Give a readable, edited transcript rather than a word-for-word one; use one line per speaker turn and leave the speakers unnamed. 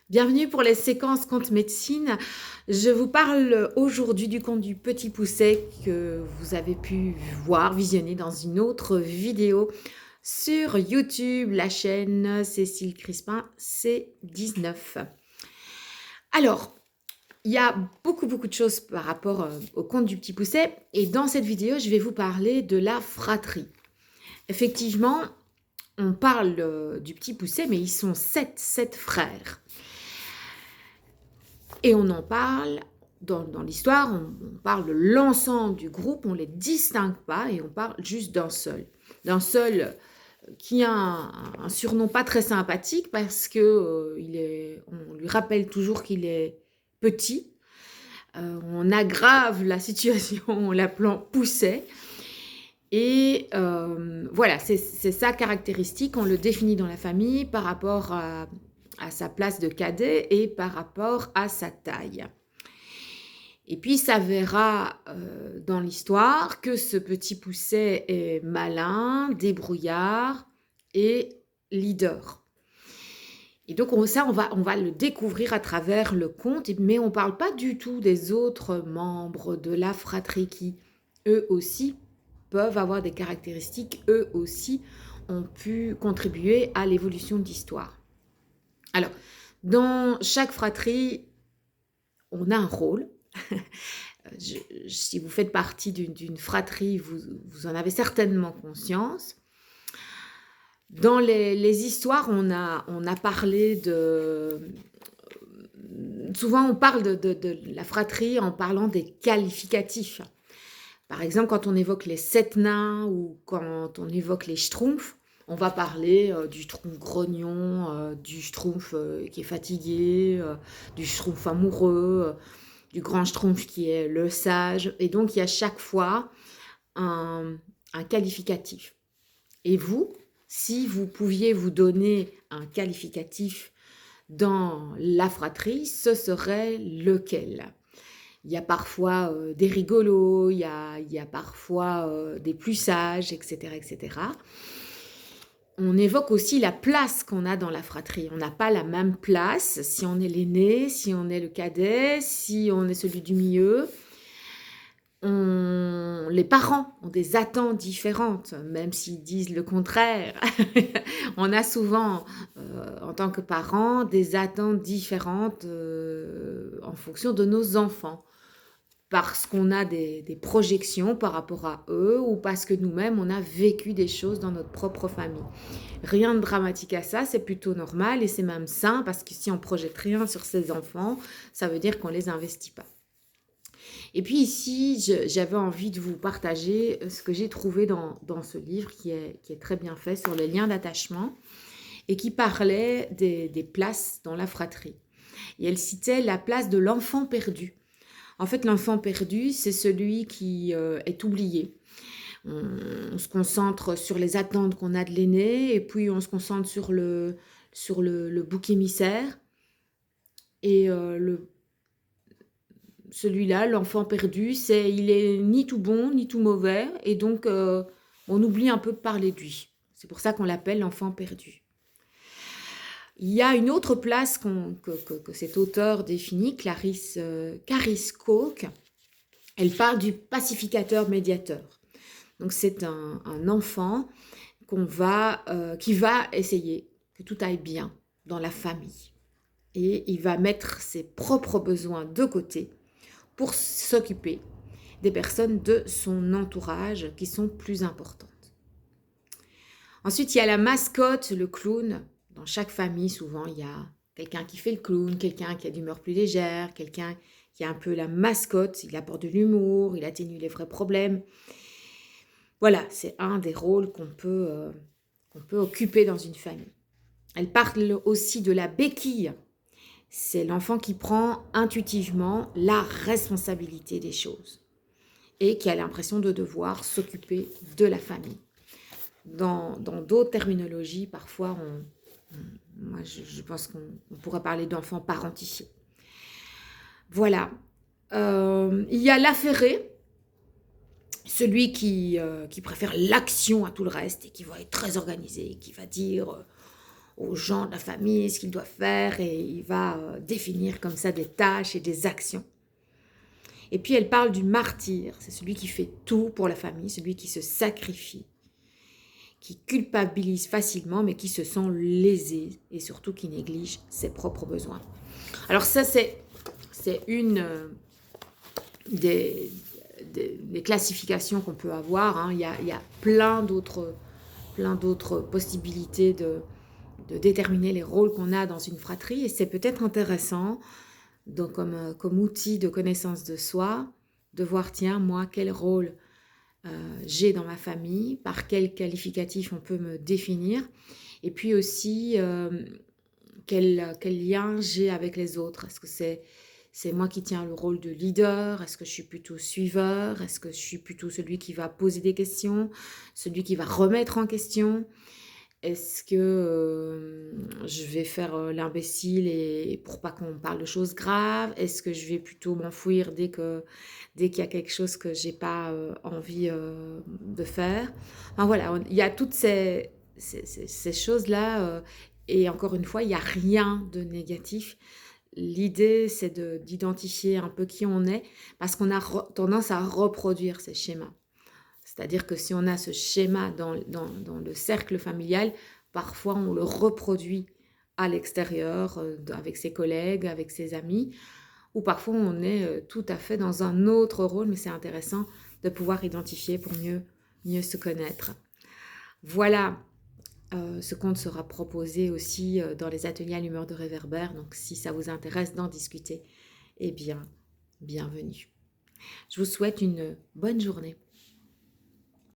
Bienvenue pour les séquences contes médecine. Je vous parle aujourd'hui du conte du Petit Poucet que vous avez pu voir, visionner dans une autre vidéo sur YouTube, la chaîne Cécile Crispin C19. Alors, il y a beaucoup de choses par rapport au conte du Petit Poucet et dans cette vidéo, je vais vous parler de la fratrie. Effectivement, on parle du Petit Poucet, mais ils sont sept frères. Et on en parle, dans l'histoire, on parle de l'ensemble du groupe, on ne les distingue pas et on parle juste d'un seul. D'un seul qui a un surnom pas très sympathique parce que on lui rappelle toujours qu'il est petit. On aggrave la situation en l'appelant Pousset. Et voilà, c'est sa caractéristique, on le définit dans la famille par rapport à sa place de cadet et par rapport à sa taille. Et puis, il s'avérera dans l'histoire que ce petit Pousset est malin, débrouillard et leader. Et donc, on va le découvrir à travers le conte, mais on ne parle pas du tout des autres membres de la fratrie qui, eux aussi, peuvent avoir des caractéristiques, eux aussi, ont pu contribuer à l'évolution de l'histoire. Alors, dans chaque fratrie, on a un rôle. Si vous faites partie d'une fratrie, vous en avez certainement conscience. Dans les histoires, on a parlé de... Souvent, on parle de la fratrie en parlant des qualificatifs. Par exemple, quand on évoque les 7 nains ou quand on évoque les schtroumpfs, on va parler du schtroumpf grognon, du schtroumpf qui est fatigué, du schtroumpf amoureux, du grand schtroumpf qui est le sage. Et donc, il y a chaque fois un qualificatif. Et vous, si vous pouviez vous donner un qualificatif dans la fratrie, ce serait lequel ? Il y a parfois des rigolos, il y a parfois des plus sages, etc., etc. On évoque aussi la place qu'on a dans la fratrie. On n'a pas la même place si on est l'aîné, si on est le cadet, si on est celui du milieu. Les parents ont des attentes différentes, même s'ils disent le contraire. On a souvent, en tant que parents, des attentes différentes en fonction de nos enfants. Parce qu'on a des projections par rapport à eux ou parce que nous-mêmes, on a vécu des choses dans notre propre famille. Rien de dramatique à ça, c'est plutôt normal et c'est même sain parce que si on projette rien sur ses enfants, ça veut dire qu'on ne les investit pas. Et puis ici, j'avais envie de vous partager ce que j'ai trouvé dans ce livre qui est très bien fait sur les liens d'attachement et qui parlait des places dans la fratrie. Et elle citait la place de l'enfant perdu. En fait, l'enfant perdu, c'est celui qui est oublié. On se concentre sur les attentes qu'on a de l'aîné et puis on se concentre sur le bouc émissaire. Et celui-là, l'enfant perdu, il est ni tout bon ni tout mauvais et donc on oublie un peu de parler de lui. C'est pour ça qu'on l'appelle l'enfant perdu. Il y a une autre place que cet auteur définit, Caris Cooke. Elle parle du pacificateur médiateur. Donc c'est un enfant qui va essayer que tout aille bien dans la famille. Et il va mettre ses propres besoins de côté pour s'occuper des personnes de son entourage qui sont plus importantes. Ensuite, il y a la mascotte, le clown. Dans chaque famille, souvent, il y a quelqu'un qui fait le clown, quelqu'un qui a d'humeur plus légère, quelqu'un qui a un peu la mascotte, il apporte de l'humour, il atténue les vrais problèmes. Voilà, c'est un des rôles qu'on peut occuper dans une famille. Elle parle aussi de la béquille. C'est l'enfant qui prend intuitivement la responsabilité des choses et qui a l'impression de devoir s'occuper de la famille. Dans d'autres terminologies, parfois, moi je pense qu'on pourrait parler d'enfant parentifié. Voilà. Il y a l'affairé, celui qui préfère l'action à tout le reste et qui va être très organisé, qui va dire aux gens de la famille ce qu'ils doivent faire et il va définir comme ça des tâches et des actions. Et puis elle parle du martyr, c'est celui qui fait tout pour la famille, celui qui se sacrifie, qui culpabilise facilement mais qui se sent lésé et surtout qui néglige ses propres besoins. Alors ça c'est une des classifications qu'on peut avoir, hein. Il y a plein d'autres possibilités de déterminer les rôles qu'on a dans une fratrie et c'est peut-être intéressant donc comme outil de connaissance de soi, de voir, tiens, moi, quel rôle j'ai dans ma famille, par quel qualificatif on peut me définir, et puis aussi quel lien j'ai avec les autres. Est-ce que c'est moi qui tiens le rôle de leader? Est-ce que je suis plutôt suiveur? Est-ce que je suis plutôt celui qui va poser des questions, celui qui va remettre en question? Est-ce que je vais faire l'imbécile et pour pas qu'on parle de choses graves? Est-ce que je vais plutôt m'enfuir dès qu'il y a quelque chose que j'ai pas envie de faire? Enfin voilà, il y a toutes ces choses-là et encore une fois, il n'y a rien de négatif. L'idée, c'est d'identifier un peu qui on est parce qu'on a tendance à reproduire ces schémas. C'est-à-dire que si on a ce schéma dans le cercle familial, parfois on le reproduit à l'extérieur, avec ses collègues, avec ses amis, ou parfois on est tout à fait dans un autre rôle, mais c'est intéressant de pouvoir identifier pour mieux se connaître. Voilà, ce conte sera proposé aussi dans les ateliers à l'humeur de réverbère, donc si ça vous intéresse d'en discuter, eh bien, bienvenue. Je vous souhaite une bonne journée.